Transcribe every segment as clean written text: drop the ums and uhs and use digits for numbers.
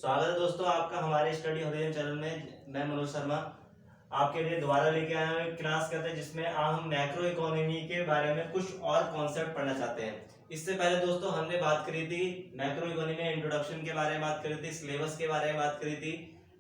स्वागत है दोस्तों आपका हमारे स्टडी हॉरिजन चैनल में। मैं मनोज शर्मा आपके लिए दोबारा लेके आया हूँ एक क्लास करते हैं जिसमें आज हम मैक्रो इकोनॉमी के बारे में कुछ और कॉन्सेप्ट पढ़ना चाहते हैं। इससे पहले दोस्तों हमने बात करी थी मैक्रो इकोनॉमी इंट्रोडक्शन के बारे में, बात करी थी सिलेबस के बारे में बात करी थी,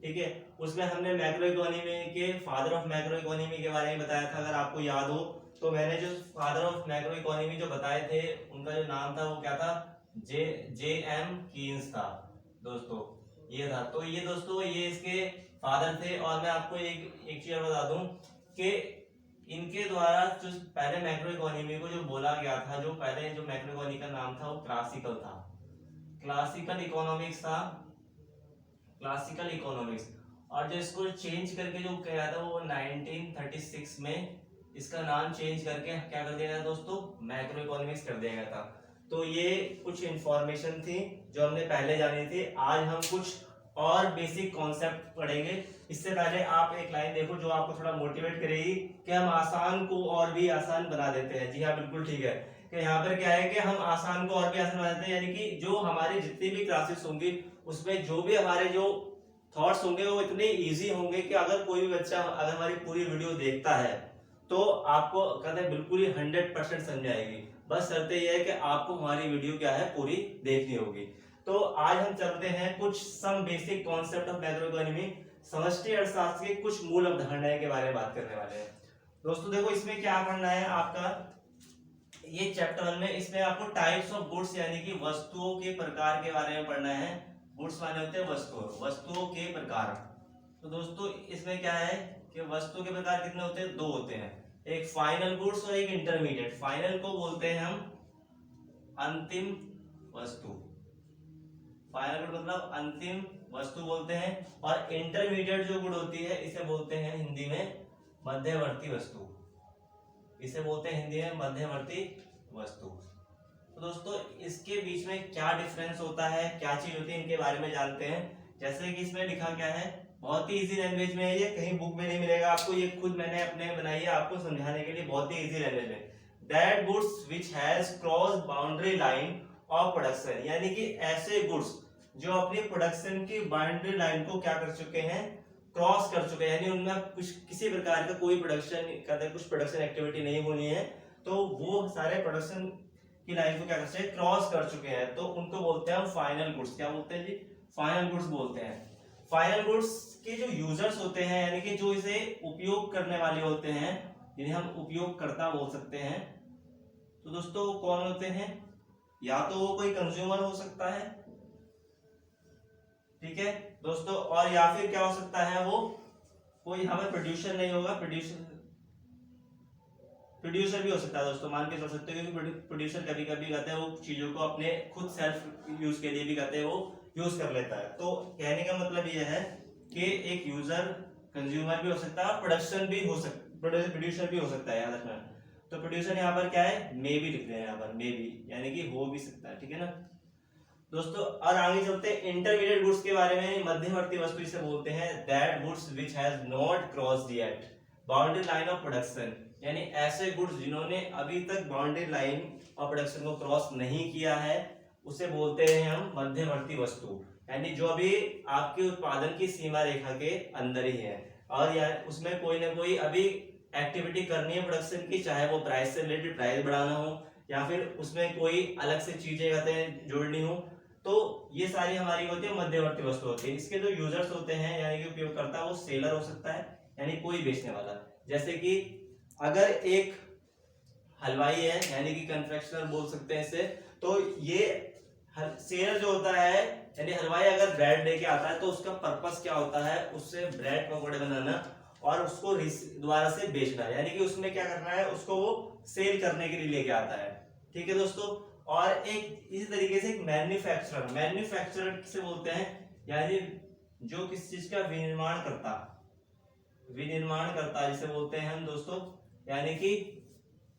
ठीक है। उसमें हमने मैक्रो इकोनॉमी के फादर ऑफ मैक्रो इकोनॉमी के बारे में बताया था। अगर आपको याद हो तो मैंने जो फादर ऑफ मैक्रो इकोनॉमी जो बताए थे उनका जो नाम था वो क्या था, जे एम कीन्स था दोस्तों, ये था। तो ये दोस्तों ये इसके फादर थे। और मैं आपको एक चीज बता दूं कि इनके द्वारा जो पहले मैक्रो इकोनॉमी को जो बोला गया था, जो पहले जो मैक्रो इकोनॉमी का नाम था वो क्लासिकल था, क्लासिकल इकोनॉमिक्स था, क्लासिकल इकोनॉमिक्स। और जो इसको चेंज करके जो किया था वो 1936 में इसका नाम चेंज करके क्या कर दिया गया दोस्तों, मैक्रो इकोनॉमिक्स कर दिया गया था। तो ये कुछ इंफॉर्मेशन थी जो हमने पहले जानी थी। आज हम कुछ और बेसिक कॉन्सेप्ट पढ़ेंगे। इससे पहले आप एक लाइन देखो जो आपको थोड़ा मोटिवेट करेगी कि हम आसान को और भी आसान बना देते हैं। जी हाँ, बिल्कुल ठीक है कि यहाँ पर क्या है कि हम आसान को और भी आसान बना देते हैं, यानी कि जो हमारी जितनी भी क्लासेस होंगी उसमें जो भी हमारे जो थॉट्स होंगे वो इतने इजी होंगे कि अगर कोई भी बच्चा अगर हमारी पूरी वीडियो देखता है तो आपको कहते हैं बिल्कुल ही 100% समझ आएगी। बस शर्त यह है कि आपको हमारी वीडियो क्या है पूरी देखनी होगी। तो आज हम चलते हैं कुछ some basic concept of macro economy, समष्टि अर्थशास्त्र के कुछ मूल अवधारणाएं के बारे में बात करने वाले हैं। दोस्तों देखो इसमें क्या पढ़ना है आपका, ये चैप्टर 1 में इसमें आपको टाइप्स ऑफ गुड्स यानी कि वस्तुओं के प्रकार के बारे में पढ़ना है। गुड्स माने होते हैं वस्तुओं के प्रकार। तो दोस्तों इसमें क्या है कि वस्तुओं के प्रकार कितने होते हैं, 2 होते हैं, एक फाइनल गुड्स और एक इंटरमीडिएट। फाइनल को बोलते हैं हम अंतिम वस्तु, फाइनल गुड मतलब अंतिम वस्तु बोलते हैं। और इंटरमीडिएट जो गुड होती है इसे बोलते हैं हिंदी में मध्यवर्ती वस्तु, इसे बोलते हैं हिंदी में मध्यवर्ती वस्तु। तो दोस्तों इसके बीच में क्या डिफरेंस होता है, क्या चीज होती है, इनके बारे में जानते हैं। जैसे कि इसमें लिखा क्या है, बहुत ही इजी लैंग्वेज में है, ये कहीं बुक में नहीं मिलेगा आपको, ये खुद मैंने अपने बनाई है आपको समझाने के लिए, बहुत ही इजी लैंग्वेज में। That goods which has cross boundary line of production, यानी कि ऐसे गुड्स जो अपनी प्रोडक्शन की बाउंड्री लाइन को क्या कर चुके हैं, क्रॉस कर चुके हैं, यानी उनमें कुछ किसी प्रकार का कोई प्रोडक्शन कहते हैं कुछ प्रोडक्शन एक्टिविटी नहीं होनी है, तो वो सारे प्रोडक्शन की लाइन को क्या कर सकते हैं, क्रॉस कर चुके हैं, तो उनको बोलते हैं हम फाइनल गुड्स। क्या बोलते हैं जी, फाइनल गुड्स बोलते हैं। फाइनल गुड्स के जो यूजर्स होते हैं यानी कि जो इसे उपयोग करने वाले होते हैं, जिन्हें हम उपयोगकर्ता बोल सकते हैं, तो दोस्तों वो कौन होते हैं, या तो वो कोई कंज्यूमर हो सकता है, ठीक है दोस्तों, और या फिर क्या हो सकता है वो कोई हमें प्रोड्यूसर नहीं होगा, प्रोड्यूसर भी हो सकता है दोस्तों, मान के चल सकते हो, क्योंकि प्रोड्यूसर कभी कभी कहते हैं वो चीजों को अपने खुद सेल्फ यूज के लिए भी कहते हैं वो यूज कर लेता है। तो कहने का मतलब ये है कि एक यूजर कंज्यूमर भी हो सकता है, प्रोडक्शन भी हो सकता, प्रोड्यूसर भी हो सकता है, याद रखना। तो प्रोड्यूसर यहाँ पर क्या है, मे बी लिख रहे हैं यहाँ पर, मे बी यानी कि हो भी सकता है, ठीक है ना दोस्तों। और आगे चलते हैं इंटरमीडिएट गुड्स के बारे में। मध्यवर्ती वस्तु इसे बोलते हैं that goods which has not crossed yet boundary line of production, यानी ऐसे गुड्स जिन्होंने अभी तक बाउंड्री लाइन ऑफ प्रोडक्शन को क्रॉस नहीं किया है उसे बोलते हैं हम मध्यवर्ती वस्तु, यानी जो अभी आपके उत्पादन की सीमा रेखा के अंदर ही है और यार उसमें कोई ना कोई अभी एक्टिविटी करनी है प्रोडक्शन की, चाहे वो प्राइस से रिलेटेड प्राइस बढ़ाना हो या फिर उसमें कोई अलग से चीजें कहते हैं जोड़नी हो, तो ये सारी हमारी होती है मध्यवर्ती वस्तु होती है। इसके जो यूजर्स होते हैं यानी कि उपयोगकर्ता, वो सेलर हो सकता है यानी कोई बेचने वाला। जैसे कि अगर एक हलवाई है यानी कि कन्फेक्शनर बोल सकते हैं इसे, तो ये सेलर जो होता है यानी हलवाई अगर ब्रेड लेके आता है तो उसका पर्पस क्या होता है, उससे ब्रेड पकौड़े बनाना और उसको दोबारा से बेचना, यानी कि उसमें क्या करना है, उसको वो सेल करने के लिए लेके आता है, ठीक है दोस्तों। और एक इसी तरीके से एक मैन्युफैक्चरर, मैन्युफैक्चरर किसे बोलते हैं, यानी जो किसी चीज का विनिर्माण करता जिसे बोलते हैं हम दोस्तों, यानी कि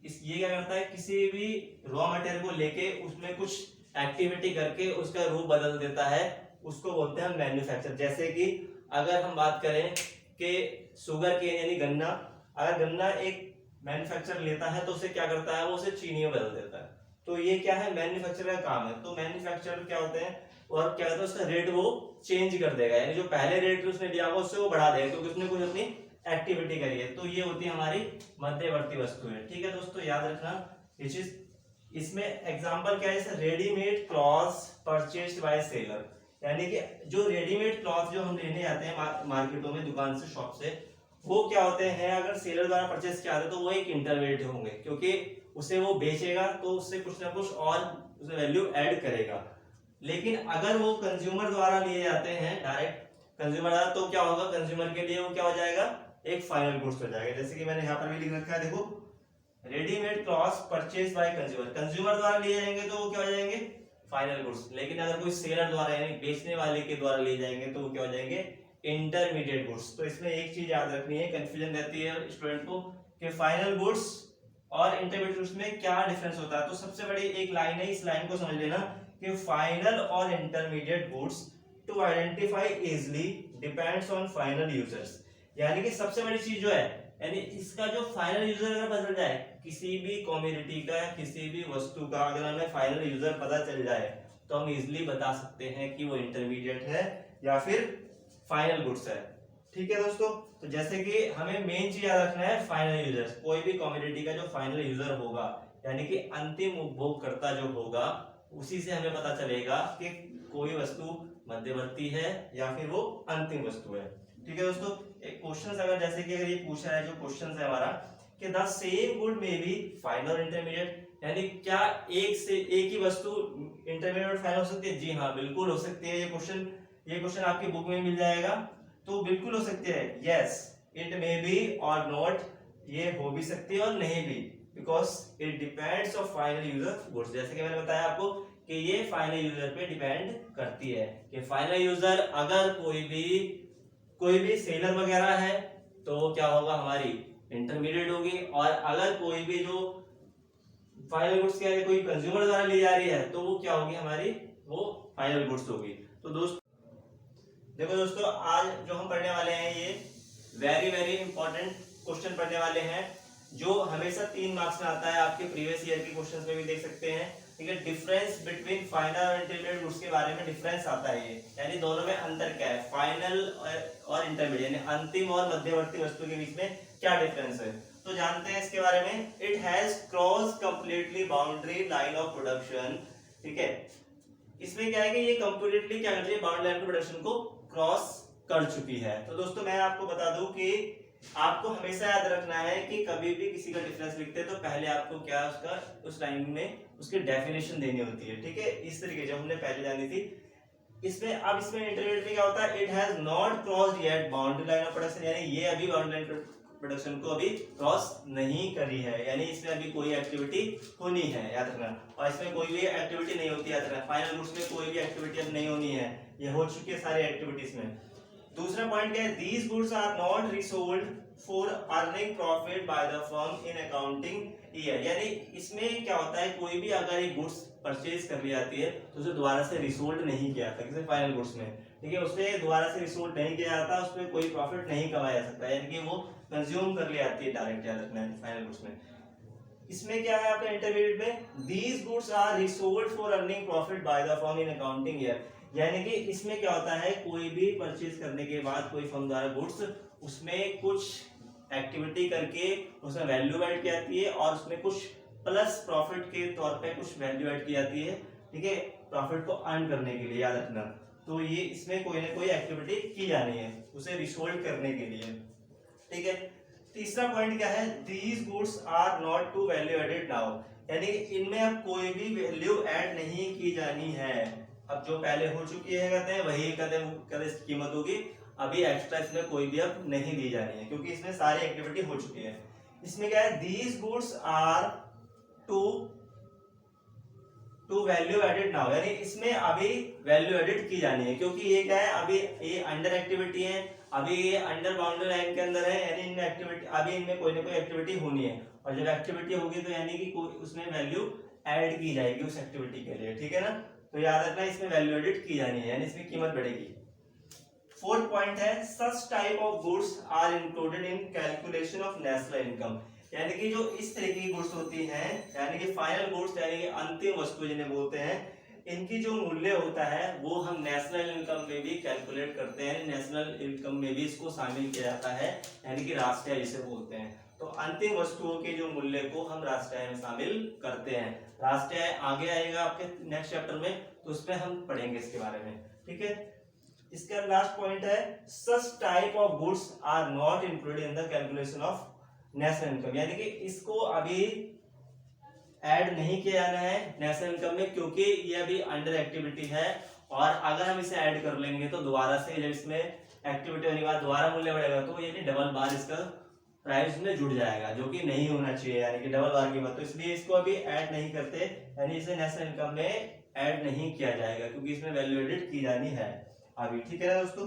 ये क्या करता है, किसी भी रॉ मटेरियल को लेके उसमें कुछ एक्टिविटी करके उसका रूप बदल देता है, उसको बोलते हैं मैन्युफैक्चर। जैसे कि अगर हम बात करें कि शुगर केन यानी गन्ना, अगर गन्ना एक मैन्युफैक्चर लेता है तो उसे क्या करता है, वो उसे चीनी में बदल देता है, तो ये क्या है, मैन्युफैक्चरर का काम है। तो मैन्युफैक्चरर क्या होते हैं, और क्या कहते हैं उसका रेट वो चेंज कर देगा, यानी जो पहले रेट उसने दिया होगा उससे वो बढ़ा देगा क्योंकि उसने कुछ अपनी एक्टिविटी करी है। तो ये होती है हमारी मध्यवर्ती वस्तुएं। ठीक है दोस्तों, याद रखना ये चीज। इसमें एग्जांपल क्या है, readymade clothes purchased bye seller, यानी कि जो रेडीमेड क्लॉथ जो हम लेने आते हैं मार्केटों में, दुकान से, शॉप से, वो क्या होते हैं अगर सेलर द्वारा परचेस किया जाता है तो वो एक इंटरमीडिएट होंगे, क्योंकि उसे वो बेचेगा तो उससे कुछ ना कुछ और उसे वैल्यू ऐड करेगा। लेकिन अगर वो कंज्यूमर द्वारा लिए जाते हैं डायरेक्ट कंज्यूमर द्वारा, तो क्या होगा, कंज्यूमर के लिए वो क्या हो जाएगा, एक फाइनल गुड्स हो जाएगा। जैसे कि मैंने यहाँ पर भी लिख रखा है, देखो, readymade clothes purchase by consumer, consumer द्वारा लिए जाएंगे तो वो क्या हो जाएंगे, फाइनल गुड्स। लेकिन अगर कोई सेलर द्वारा यानी बेचने वाले के द्वारा लिए जाएंगे तो वो क्या हो जाएंगे, इंटरमीडिएट गुड्स। तो इसमें एक चीज याद रखनी है, कंफ्यूजन रहती है स्टूडेंट को कि फाइनल गुड्स और इंटरमीडिएट गुड्स में क्या डिफरेंस होता है। तो सबसे बड़ी एक लाइन है, इस लाइन को समझ लेना कि फाइनल और intermediate goods to identify easily depends on final users. यानी कि सबसे बड़ी चीज जो है, यानी इसका जो फाइनल यूजर अगर बदल जाए, किसी भी कमोडिटी का या किसी भी वस्तु का अगर हमें फाइनल यूजर पता चल जाए तो हम इजीली बता सकते हैं कि वो इंटरमीडिएट है या फिर फाइनल गुड्स है। ठीक है दोस्तों, तो जैसे कि हमें मेन चीज याद रखना है, फाइनल यूजर्स, कोई भी कमोडिटी का जो फाइनल यूजर होगा यानी कि अंतिम उपभोगकर्ता जो होगा, उसी से हमें पता चलेगा कि कोई वस्तु मध्यवर्ती है या फिर वो अंतिम वस्तु है। ठीक है दोस्तों, एक क्वेश्चन अगर जैसे कि अगर ये पूछा है, जो क्वेश्चन है हमारा कि the same good may be final और इंटरमीडिएट, यानी क्या एक ही वस्तु इंटरमीडिएट और फाइनल हो सकती है? जी हाँ, बिल्कुल हो सकती है। ये क्वेश्चन आपकी बुक में मिल जाएगा, तो बिल्कुल हो सकती है। यस, इट मे बी और नॉट, ये हो भी सकती है और नहीं भी, because it depends of final user goods. जैसे कि मैंने बताया आपको कि ये फाइनल यूजर पे डिपेंड करती है कि फाइनल यूजर अगर कोई भी सेलर वगैरह है तो क्या होगा, हमारी इंटरमीडिएट होगी, और अगर कोई भी जो फाइनल गुड्स क्या है कोई कंज्यूमर द्वारा ली जा रही है तो वो क्या होगी, हमारी वो फाइनल गुड्स होगी। तो देखो दोस्तों, आज जो हम पढ़ने वाले हैं ये वेरी वेरी इंपॉर्टेंट क्वेश्चन पढ़ने वाले हैं, जो हमेशा 3 मार्क्स में आता है। आपके प्रीवियस ईयर के क्वेश्चंस में भी देख सकते हैं। ठीक है, डिफरेंस बिटवीन फाइनल और इंटरमीडिएट गुड्स के बारे में डिफरेंस आता है ये, यानी दोनों में अंतर क्या है, फाइनल और इंटरमीडिएट यानी अंतिम और मध्यवर्ती वस्तु के बीच में क्या डिफरेंस है। तो जानते हैं इसके बारे में। It has cross completely boundary line of production. ठीक है, इसमें क्या है कि ये कंप्लीटली क्या करती है, बाउंड्री लाइन ऑफ प्रोडक्शन को क्रॉस कर चुकी है। तो दोस्तों मैं आपको बता दूं कि आपको हमेशा याद रखना है कि कभी भी किसी का डिफरेंस लिखते हैं तो पहले आपको क्या उसका उस लाइन में उसकी डेफिनेशन देनी होती है। ठीक है, इस तरीके जो हमने पहले जानी थी। इसमें इंटरमीडिएट में क्या होता है, it has not crossed yet boundary line of production, यानी ये अभी बाउंड्री लाइन प्रोडक्शन को अभी क्रॉस नहीं करी है, यानी इसमें अभी कोई एक्टिविटी होनी है, याद रखना। और इसमें कोई भी एक्टिविटी नहीं होती, याद रखना। फाइनल गुड्स में कोई भी एक्टिविटी अब नहीं होनी है, ये हो चुकी है सारी एक्टिविटीज में। दूसरा पॉइंट क्या है, these goods are not resold for earning profit by the firm in accounting year, यानी इसमें क्या होता है, कोई भी अगर एक गुड्स परचेज कर ली जाती है तो उसे दोबारा से रिसोल्ड नहीं किया जाता, जैसे फाइनल गुड्स में। ठीक है, उसे दोबारा से रिसोल्ड नहीं किया जाता, उसमें कोई प्रॉफिट नहीं कमाया जा सकता, यानी कि वो कंज्यूम कर ली जाती है डायरेक्ट, याद रखना है फाइनल गुड्स में। इसमें क्या है आपका इंटरमीडिएट में, these goods are resold for earning profit by the firm in accounting year, यानी कि इसमें क्या होता है, कोई भी परचेज करने के बाद कोई फर्म द्वारा गुड्स उसमें कुछ एक्टिविटी करके उसमें वैल्यू ऐड की जाती है और उसमें कुछ प्लस प्रॉफिट के तौर पे कुछ वैल्यू ऐड की जाती है। ठीक है, प्रॉफिट को अर्न करने के लिए, याद रखना। तो ये इसमें कोई ना कोई एक्टिविटी की जानी है उसे रिसोल्ड करने के लिए। ठीक है, तीसरा पॉइंट क्या है, these goods are not to value added now, यानी इनमें अब कोई भी वैल्यू ऐड नहीं की जानी है। अब जो पहले हो चुकी है कहते हैं वही कहते कीमत होगी, अभी एक्स्ट्रा इसमें कोई भी अब नहीं दी जानी है क्योंकि इसमें सारी एक्टिविटी हो चुकी है। इसमें क्या है, these goods are to value added now, यानी इसमें अभी वैल्यू एडेड की जानी है क्योंकि ये क्या है, अभी ये अंडर एक्टिविटी है, अभी ये अंडर बाउंड्री लाइन के अंदर है, यानी इनमें एक्टिविटी अभी इनमें कोई ना कोई एक्टिविटी होनी है, और जब एक्टिविटी होगी तो यानी कि कोई उसमें वैल्यू ऐड की जाएगी उस एक्टिविटी के लिए। ठीक है ना, तो याद रखना इसमें वैल्यू एडेड की जानी है, यानी इसमें कीमत बढ़ेगी। फोर्थ पॉइंट है, such type of goods are included in calculation of national income, यानी कि जो इस तरह की गुड्स होती हैं, यानी कि फाइनल गुड्स यानी कि अंतिम वस्तु जिन्हें बोलते हैं, इनकी जो मूल्य होता है वो हम नेशनल इनकम में भी कैलकुलेट करते हैं, नेशनल इनकम में भी इसको शामिल किया जाता है, यानी कि राष्ट्रीय जिसे बोलते हैं। तो अंतिम वस्तुओं के जो मूल्य को हम राष्ट्रीय में शामिल करते हैं। राष्ट्रीय आगे आएगा आपके नेक्स्ट चैप्टर में, तो उसमें हम पढ़ेंगे इसके बारे में, ठीक है। इसका लास्ट पॉइंट है such type of goods are not included in the calculation of national income, यानी कि इसको अभी ऐड नहीं किया जाना है नेशनल इनकम में, क्योंकि ये अभी अंडर एक्टिविटी है। और अगर हम इसे ऐड कर लेंगे तो दोबारा से जब इसमें एक्टिविटी होने के बाद दोबारा मूल्य बढ़ेगा तो ये डबल बार इसका प्राइस में जुड़ जाएगा, जो कि नहीं होना चाहिए, यानी कि डबल बार की बात। तो इसलिए इसको अभी ऐड नहीं करते, यानी इसे नेशनल इनकम में ऐड नहीं किया जाएगा, क्योंकि इसमें वैल्यू एडिट की जानी है अभी, ठीक है ना दोस्तों।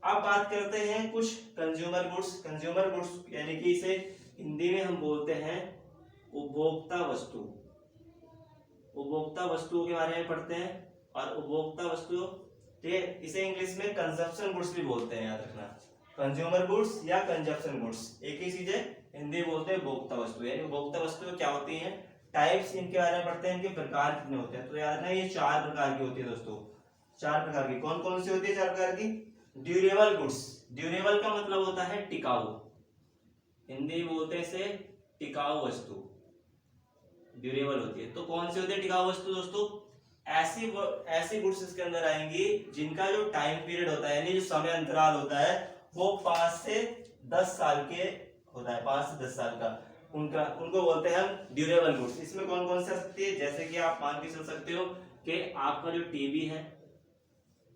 अब बात करते हैं कुछ कंज्यूमर गुड्स। कंज्यूमर गुड्स यानी कि इसे हिंदी में हम बोलते हैं उपभोक्ता वस्तु। उपभोक्ता वस्तुओं के बारे में पढ़ते हैं। और उपभोक्ता वस्तु इसे इंग्लिश में कंजप्शन गुड्स भी बोलते हैं, याद रखना। कंज्यूमर गुड्स या कंजप्शन गुड्स एक ही चीज है, हिंदी बोलते हैं उपभोक्ता वस्तु। यानी उपभोक्ता वस्तु क्या होती हैं, टाइप्स इनके बारे में पढ़ते हैं, इनके प्रकार कितने होते हैं। तो याद रखना ये 4 प्रकार की होती है दोस्तों, 4 प्रकार की। कौन कौन सी होती है 4 प्रकार की? Durable goods. ड्यूरेबल का मतलब होता है टिकाऊ, हिंदी में बोलते हैं इसे टिकाऊ वस्तु, ड्यूरेबल होती है। तो कौन सी होती है टिकाऊ वस्तु दोस्तों? ऐसी गुड्स इसके अंदर आएंगी जिनका जो टाइम पीरियड होता है, यानी जो समय अंतराल होता है वो 5 से 10 साल के होता है, 5 से 10 साल का, उनको बोलते हैं हम ड्यूरेबल गुड्स। इसमें कौन कौन सी आ सकती है? जैसे कि आप मान के चल सकते हो कि आपका जो टीवी है,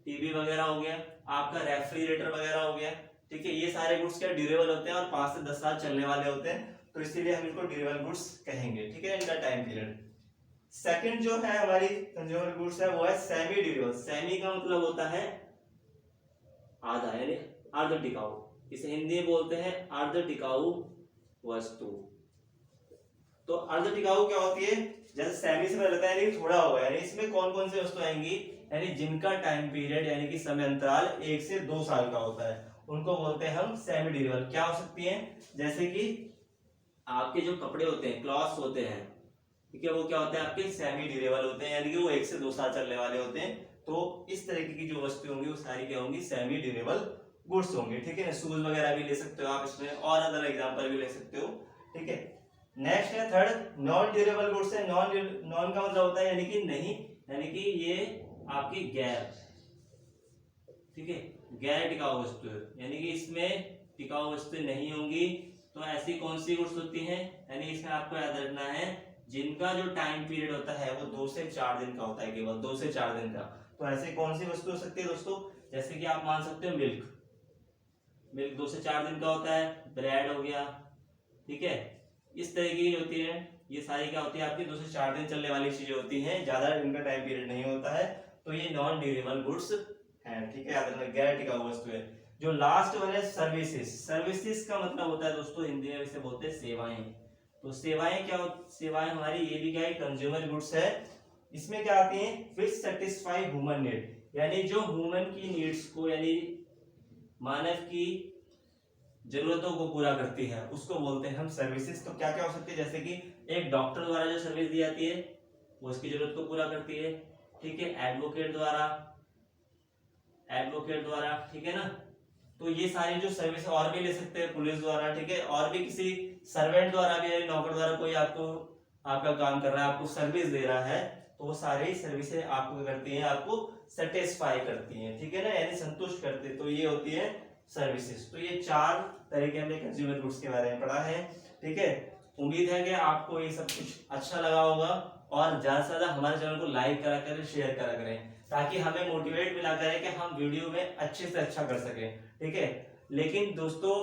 टीवी वगैरह हो गया, आपका रेफ्रिजरेटर वगैरह हो गया, ठीक है। ये सारे गुड्स क्या ड्यूरेबल होते हैं और 5 से 10 साल चलने वाले होते हैं, तो इसीलिए हम इनको ड्यूरेबल गुड्स कहेंगे, ठीक है, इनका टाइम पीरियड। सेकंड जो है हमारी कंज्यूमर गुड्स है वो है सेमी ड्यूरेबल। सेमी का मतलब होता है आधा, यानी अर्ध टिकाऊ। इसे हिंदी में बोलते हैं अर्ध टिकाऊ वस्तु। तो अर्ध टिकाऊ क्या होती है? जैसे सेमी से पहले यानी थोड़ा होगा, यानी इसमें कौन कौन सी वस्तु आएंगी, यानी जिनका टाइम पीरियड यानी कि समय अंतराल 1 से 2 साल का होता है, उनको बोलते हैं हम सेमी ड्यूरेबल। क्या हो सकती है? जैसे कि आपके जो कपड़े होते हैं, क्लॉथ्स होते हैं, ठीक है, वो क्या होते हैं आपके सेमी ड्यूरेबल होते हैं, यानी कि वो 1 से 2 साल चलने वाले होते हैं। तो इस तरीके की जो वस्तु होंगी वो सारी क्या होंगी? सेमी ड्यूरेबल गुड्स होंगे, ठीक है। शूज वगैरह भी ले सकते हो आप इसमें, और अदर एग्जांपल भी ले सकते हो, ठीक है। नेक्स्ट है थर्ड नॉन ड्यूरेबल गुड्स है। नॉन का मतलब होता है यानी कि नहीं, यानी कि ये आपकी गैर, ठीक है, गैर टिकाऊ वस्तु है, यानी कि इसमें टिकाऊ वस्तु नहीं होंगी। तो ऐसी कौन सी गुड्स होती हैं? यानी इसमें आपको याद रखना है जिनका जो टाइम पीरियड होता है वो 2 से 4 दिन का होता है, केवल 2 से 4 दिन का। तो ऐसे कौन सी वस्तु हो सकती है दोस्तों? जैसे कि आप मान सकते हो मिल्क 2 से 4 दिन का होता है, ब्रेड हो गया, ठीक है। इस तरह की होती है, ये सारी क्या होती है आपकी 2 से 4 दिन चलने वाली चीजें होती हैं, ज्यादा इनका टाइम पीरियड नहीं होता है। तो ये नॉन ड्यूरेबल गुड्स है, ठीक है, याद रखना, गैर टिकाऊ वस्तु है। जो लास्ट वन है सर्विसेज। सर्विसेज का मतलब होता है दोस्तों हिंदी में इसे बोलते हैं सेवाएं। तो सेवाएं क्या सेवाएं हमारी ये भी क्या है? कंज्यूमर गुड्स है। इसमें क्या आती हैं? विच सेटिस्फाई ह्यूमन नीड, यानी जो ह्यूमन की नीड्स को, यानी मानव की जरूरतों को पूरा करती है, उसको बोलते हैं हम सर्विसेज। तो क्या क्या हो सकती है? जैसे कि एक डॉक्टर द्वारा जो सर्विस दी जाती है वो उसकी जरूरत को पूरा करती है, ठीक है। एडवोकेट द्वारा, ठीक है ना। तो ये सारी जो सर्विस और भी ले सकते हैं, पुलिस द्वारा, ठीक है, और भी किसी सर्वेंट द्वारा भी, नौकर द्वारा कोई आपका काम कर रहा है, आपको सर्विस दे रहा है, तो वो सारी सर्विसेज आपको करती हैं, आपको सेटिस्फाई करती हैं, ठीक है ना, यानी संतुष्ट करते। तो ये होती है सर्विसेज। तो ये 4 तरह के हमने कंज्यूमर गुड्स के बारे में पढ़ा है, ठीक है। उम्मीद है कि आपको ये सब कुछ अच्छा लगा होगा, और ज्यादा से ज्यादा हमारे चैनल को लाइक करा करें, शेयर करा करें, ताकि हमें मोटिवेट मिला करे कि हम वीडियो में अच्छे से अच्छा कर सकें, ठीक है। लेकिन दोस्तों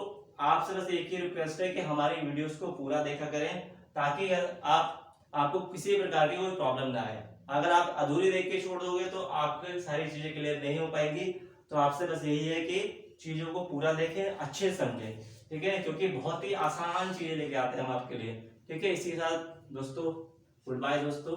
आपसे बस एक ही रिक्वेस्ट है कि हमारी वीडियोस को पूरा देखा करें, ताकि आपको किसी प्रकार की कोई प्रॉब्लम ना आए। अगर आप अधूरी देख के छोड़ दोगे तो आपको सारी चीजें क्लियर नहीं हो पाएंगी। तो आपसे बस यही है कि चीजों को पूरा देखें, अच्छे से समझें, ठीक है, क्योंकि बहुत ही आसान चीजें लेके आते हैं हम आपके लिए, ठीक है। इसी के साथ दोस्तों गुड बाय दोस्तों।